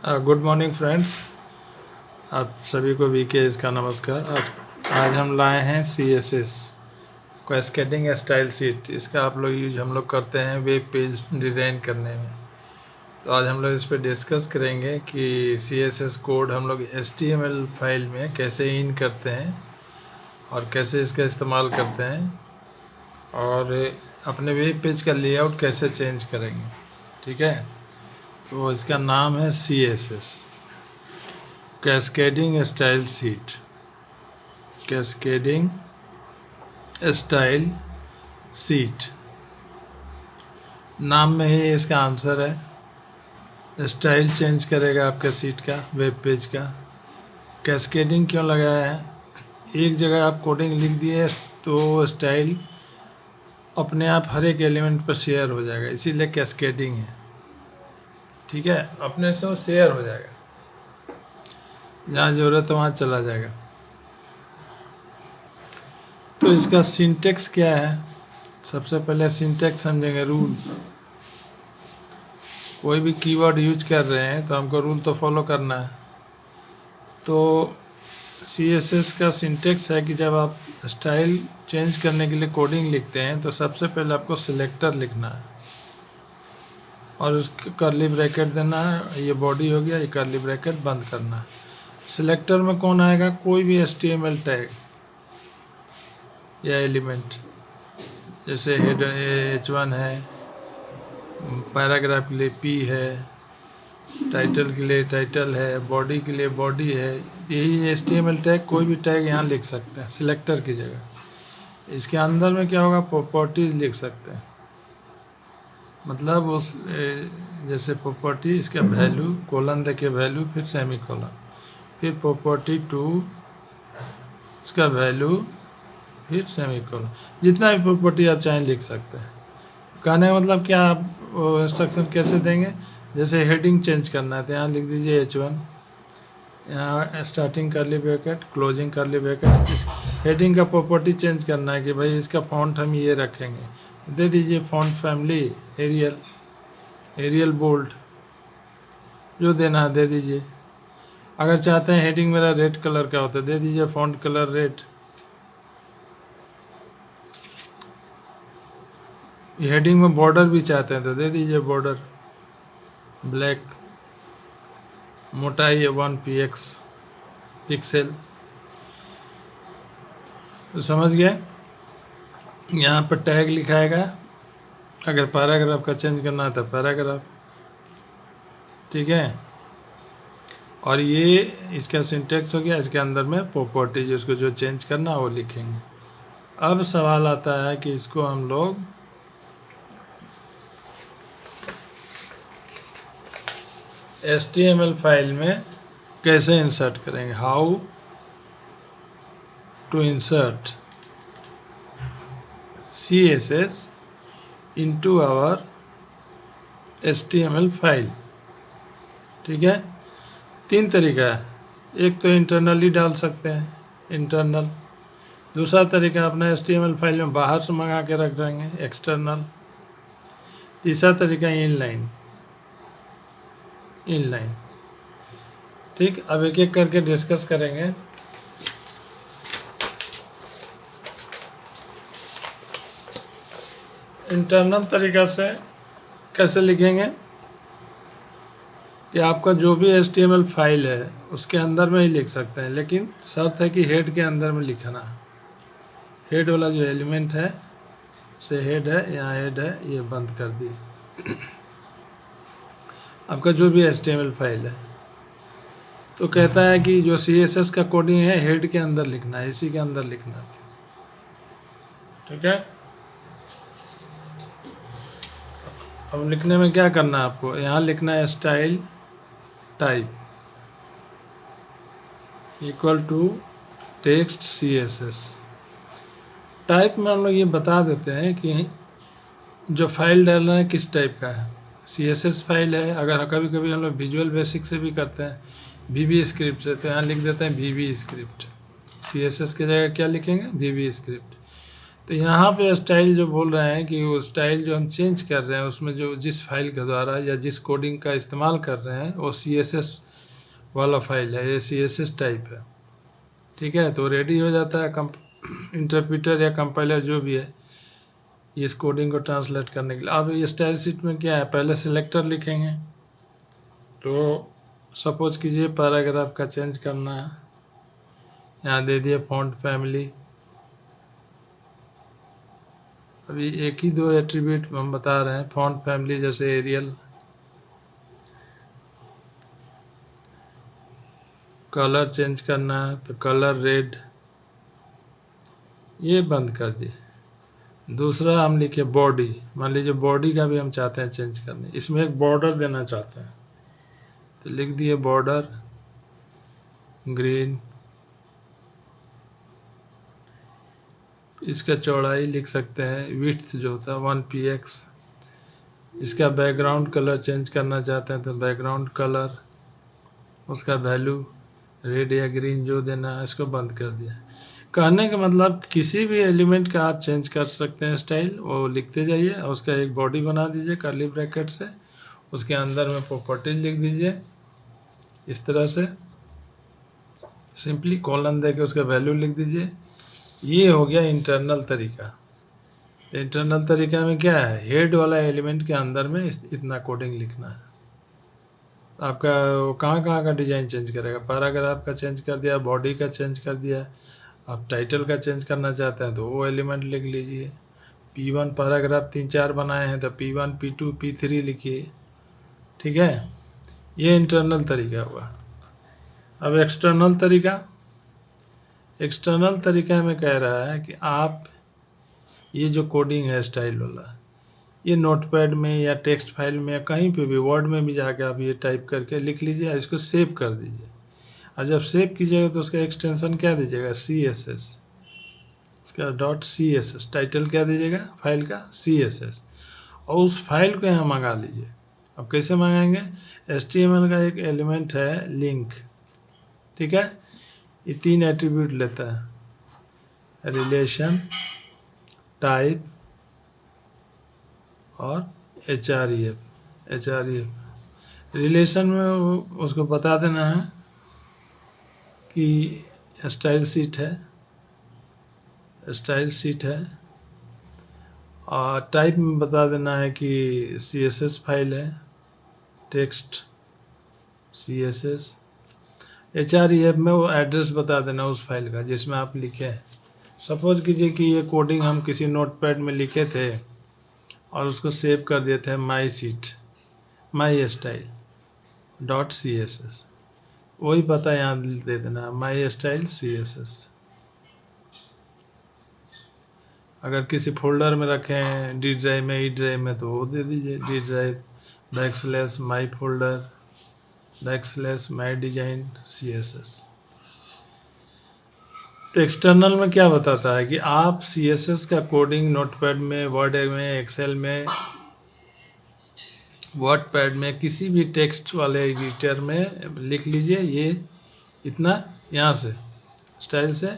Good morning friends. आप सभी को वीके का नमस्कार। आज हम लाए हैं CSS कैस्केडिंग स्टाइल सीट। इसका आप लोग यूज हम लोग करते हैं वेब पेज डिज़ाइन करने में। तो आज हम लोग इस पर डिस्कस करेंगे कि CSS कोड हम लोग HTML फाइल में कैसे इन करते हैं और कैसे इसका इस्तेमाल करते हैं और अपने वेब पेज का लेआउट कैसे चेंज करेंगे। ठीक है, तो इसका नाम है CSS cascading style seat. Cascading style seat नाम में ही इसका आंसर है। स्टाइल चेंज करेगा आपका सीट का, वेब पेज का। कैस्केडिंग क्यों लगाया है? एक जगह आप कोडिंग लिख दिए तो स्टाइल अपने आप हर एक एलिमेंट पर शेयर हो जाएगा, इसीलिए कैस्केडिंग है। ठीक है, अपने से वो शेयर हो जाएगा, जहाँ ज़रूरत है वहाँ चला जाएगा। तो इसका सिंटेक्स क्या है? सबसे पहले सिंटेक्स समझेंगे। रूल, कोई भी कीवर्ड यूज कर रहे हैं तो हमको रूल तो फॉलो करना है। तो CSS का सिंटेक्स है कि जब आप स्टाइल चेंज करने के लिए कोडिंग लिखते हैं तो सबसे पहले आपको सिलेक्टर लिखना है और उसके कर्ली ब्रैकेट देना है। ये बॉडी हो गया, ये कर्ली ब्रैकेट बंद करना है। सिलेक्टर में कौन आएगा? कोई भी HTML टैग या एलिमेंट, जैसे हेड H1 है, पैराग्राफ के लिए P है, टाइटल के लिए टाइटल है, बॉडी के लिए बॉडी है। यही HTML टैग, कोई भी टैग यहाँ लिख सकते हैं सिलेक्टर की जगह। इसके अंदर में क्या होगा? प्रॉपर्टीज लिख सकते हैं। मतलब उस जैसे प्रॉपर्टी, इसका वैल्यू कोलन देके वैल्यू, फिर सेमी कोलन, फिर प्रॉपर्टी 2, इसका वैल्यू, फिर सेमी कोलन। जितना भी प्रॉपर्टी आप चाहें लिख सकते हैं। कहने का मतलब क्या, आप इंस्ट्रक्शन कैसे देंगे? जैसे हेडिंग चेंज करना है तो यहाँ लिख दीजिए H1, यहाँ starting curly bracket, closing curly bracket. इस हेडिंग का प्रॉपर्टी चेंज करना है कि भाई इसका फॉन्ट हम ये रखेंगे, दे दीजिए font family Arial, Arial bold, जो देना है दे दीजिए। अगर चाहते हैं हेडिंग मेरा रेड कलर का होता है, दे दीजिए फॉन्ट कलर रेड। हेडिंग में बॉर्डर भी चाहते हैं तो दे दीजिए बॉर्डर ब्लैक, मोटाई 1 पिक्सल। तो समझ गए? यहाँ पर टैग लिखाएगा, अगर पैराग्राफ का चेंज करना है तो पैराग्राफ। ठीक है, और ये इसका सिंटेक्स हो गया। इसके अंदर में प्रॉपर्टी, जिसको जो चेंज करना है वो लिखेंगे। अब सवाल आता है कि इसको हम लोग HTML फाइल में कैसे इंसर्ट करेंगे। How to insert CSS into our HTML file. ठीक है, 3 तरीका है। एक तो इंटरनली डाल सकते हैं, इंटरनल। दूसरा तरीका अपना HTML फाइल में बाहर से मंगा के रख देंगे, एक्सटर्नल। तीसरा तरीका इनलाइन, इनलाइन। ठीक, अब एक एक करके डिस्कस करेंगे। इंटरनल तरीका से कैसे लिखेंगे कि आपका जो भी HTML फाइल है उसके अंदर में ही लिख सकते हैं, लेकिन शर्त है कि हेड के अंदर में लिखना। हेड वाला जो एलिमेंट है से हेड है, यहाँ हेड है, ये बंद कर दिए। आपका जो भी HTML फाइल है तो कहता है कि जो CSS का कोडिंग है हेड के अंदर लिखना है, इसी के अंदर लिखना है। ठीक है, अब लिखने में क्या करना है आपको? यहाँ लिखना है style type equal to text CSS। Type में हम लोग ये बता देते हैं कि जो फाइल डालना है किस टाइप का है। CSS फाइल है, अगर कभी कभी हम लोग विजुअल बेसिक से भी करते हैं, VB स्क्रिप्ट से, तो यहाँ लिख देते हैं VB स्क्रिप्ट। CSS की जगह क्या लिखेंगे? VB script. तो यहाँ पे स्टाइल जो बोल रहे हैं कि वो स्टाइल जो हम चेंज कर रहे हैं उसमें जो जिस फाइल के द्वारा या जिस कोडिंग का इस्तेमाल कर रहे हैं वो CSS वाला फाइल है, ये CSS टाइप है। ठीक है, तो रेडी हो जाता है इंटरप्रेटर या कंपाइलर जो भी है इस कोडिंग को ट्रांसलेट करने के लिए। अब ये स्टाइल शीट में क्या है, पहले सिलेक्टर लिखेंगे। तो सपोज कीजिए पैराग्राफ का चेंज करना है, यहाँ दे दिए फॉन्ट फैमिली। अभी एक ही दो एट्रीब्यूट हम बता रहे हैं, फॉन्ट फैमिली जैसे एरियल। कलर चेंज करना है तो कलर रेड, ये बंद कर दिए। दूसरा हम लिखे बॉडी, मान लीजिए बॉडी का भी हम चाहते हैं चेंज करने, इसमें एक बॉर्डर देना चाहते हैं तो लिख दिए बॉर्डर ग्रीन। इसका चौड़ाई लिख सकते हैं, विड्थ जो होता है 1px। इसका बैकग्राउंड कलर चेंज करना चाहते हैं तो बैकग्राउंड कलर, उसका वैल्यू रेड या ग्रीन जो देना है, इसको बंद कर दिया। कहने का मतलब किसी भी एलिमेंट का आप चेंज कर सकते हैं स्टाइल, वो लिखते जाइए और उसका एक बॉडी बना दीजिए कर्ली ब्रैकेट से, उसके अंदर में प्रॉपर्टीज लिख दीजिए इस तरह से, सिंपली कॉलन दे के उसका वैल्यू लिख दीजिए। ये हो गया इंटरनल तरीका। इंटरनल तरीका में क्या है, हेड वाला एलिमेंट के अंदर में इतना कोडिंग लिखना है। आपका वो कहाँ कहाँ का डिज़ाइन चेंज करेगा, पैराग्राफ का चेंज कर दिया, बॉडी का चेंज कर दिया। आप टाइटल का चेंज करना चाहते हैं तो वो एलिमेंट लिख लीजिए। P1 पैराग्राफ 3-4 बनाए हैं तो P1 P2 P3 लिखिए। ठीक है, ये इंटरनल तरीका हुआ। अब एक्सटर्नल तरीका, एक्सटर्नल तरीका में कह रहा है कि आप ये जो कोडिंग है स्टाइल वाला, ये नोटपैड में या टेक्स्ट फाइल में या कहीं पे भी, वर्ड में भी जाके आप ये टाइप करके लिख लीजिए, इसको सेव कर दीजिए। और जब सेव कीजिएगा तो उसका एक्सटेंशन क्या दीजिएगा, CSS, उसका .css। टाइटल क्या दीजिएगा फाइल का, CSS। और उस फाइल को यहाँ मंगा लीजिए। अब कैसे मंगाएंगे, HTML का एक एलिमेंट है लिंक। ठीक है, ये 3 एट्रीब्यूट लेता है, रिलेशन, टाइप और href। रिलेशन में उसको बता देना है कि स्टाइल शीट है, और टाइप में बता देना है कि CSS फाइल है, टेक्स्ट CSS। href में वो एड्रेस बता देना उस फाइल का जिसमें आप लिखे हैं। सपोज कीजिए कि ये कोडिंग हम किसी नोटपैड में लिखे थे और उसको सेव कर दिए थे mystyle.css, वही पता यहाँ दे देना mystyle.css। अगर किसी फोल्डर में रखे हैं D ड्राइव में, E ड्राइव में, तो वो दे दीजिए D drive \my folder \my design CSS। तो एक्सटर्नल में क्या बताता है कि आप CSS का कोडिंग नोटपैड में, वर्ड में, एक्सेल में, वर्डपैड में, किसी भी टेक्स्ट वाले एडिटर में लिख लीजिए। ये इतना यहाँ से स्टाइल से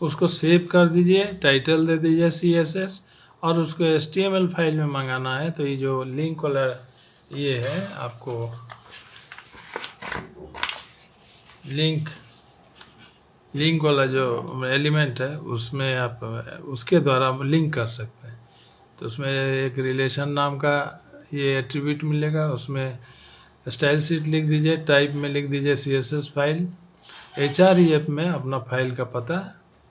उसको सेव कर दीजिए, टाइटल दे दीजिए CSS, और उसको HTML फाइल में मंगाना है तो ये जो लिंक वाला ये है, आपको लिंक वाला जो एलिमेंट है उसमें आप उसके द्वारा लिंक कर सकते हैं। तो उसमें एक रिलेशन नाम का ये एट्रीब्यूट मिलेगा, उसमें स्टाइल शीट लिख दीजिए, टाइप में लिख दीजिए CSS फाइल, href में अपना फाइल का पता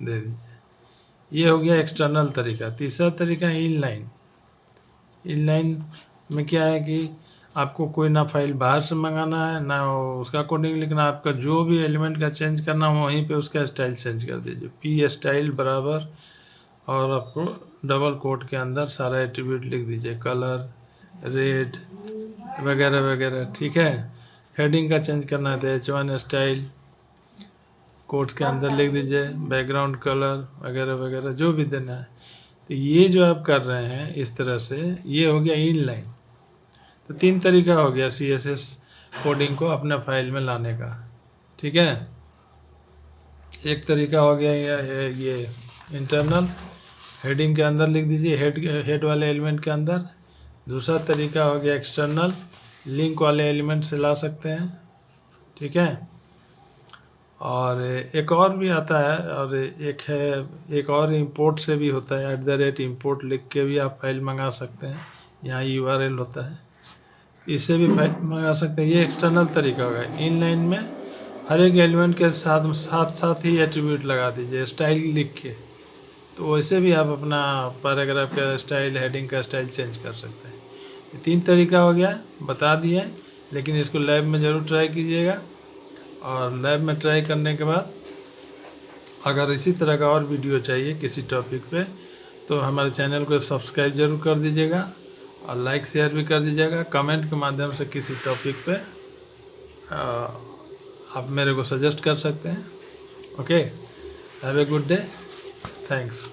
दे दीजिए। ये हो गया एक्सटर्नल तरीका। तीसरा तरीका इनलाइन। इनलाइन में क्या है कि आपको कोई ना फाइल बाहर से मंगाना है ना उसका कोडिंग लिखना, आपका जो भी एलिमेंट का चेंज करना हो वहीं पे उसका स्टाइल चेंज कर दीजिए, p स्टाइल बराबर, और आपको डबल कोट के अंदर सारा एट्रीब्यूट लिख दीजिए, कलर रेड वगैरह वगैरह। ठीक है, हेडिंग का चेंज करना है तो h1 स्टाइल कोट्स के अंदर लिख दीजिए, बैकग्राउंड कलर वगैरह वगैरह जो भी देना है। तो ये जो आप कर रहे हैं इस तरह से, ये हो गया इनलाइन। तो 3 तरीका हो गया CSS कोडिंग को अपने फाइल में लाने का। ठीक है, एक तरीका हो गया ये इंटरनल, हेडिंग के अंदर लिख दीजिए, हेड वाले एलिमेंट के अंदर। दूसरा तरीका हो गया एक्सटर्नल, लिंक वाले एलिमेंट से ला सकते हैं, ठीक है। और एक और भी आता है, और एक और इंपोर्ट से भी होता है, @import लिख के भी आप फाइल मंगा सकते हैं। यहाँ URL होता है, इससे भी फाइल मंगा सकते हैं। ये एक्सटर्नल तरीका होगा। इनलाइन में हर एक एलिमेंट के साथ ही एट्रीब्यूट लगा दीजिए स्टाइल लिख के, तो वैसे भी आप अपना पैराग्राफ का स्टाइल, हेडिंग का स्टाइल चेंज कर सकते हैं। ये 3 तरीका हो गया, बता दिया है, लेकिन इसको लैब में ज़रूर ट्राई कीजिएगा। और लैब में ट्राई करने के बाद अगर इसी तरह का और वीडियो चाहिए किसी टॉपिक पे, तो हमारे चैनल को सब्सक्राइब जरूर कर दीजिएगा और लाइक शेयर भी कर दीजिएगा। कमेंट के माध्यम से किसी टॉपिक पे आप मेरे को सजेस्ट कर सकते हैं। Okay, have a good day, thanks.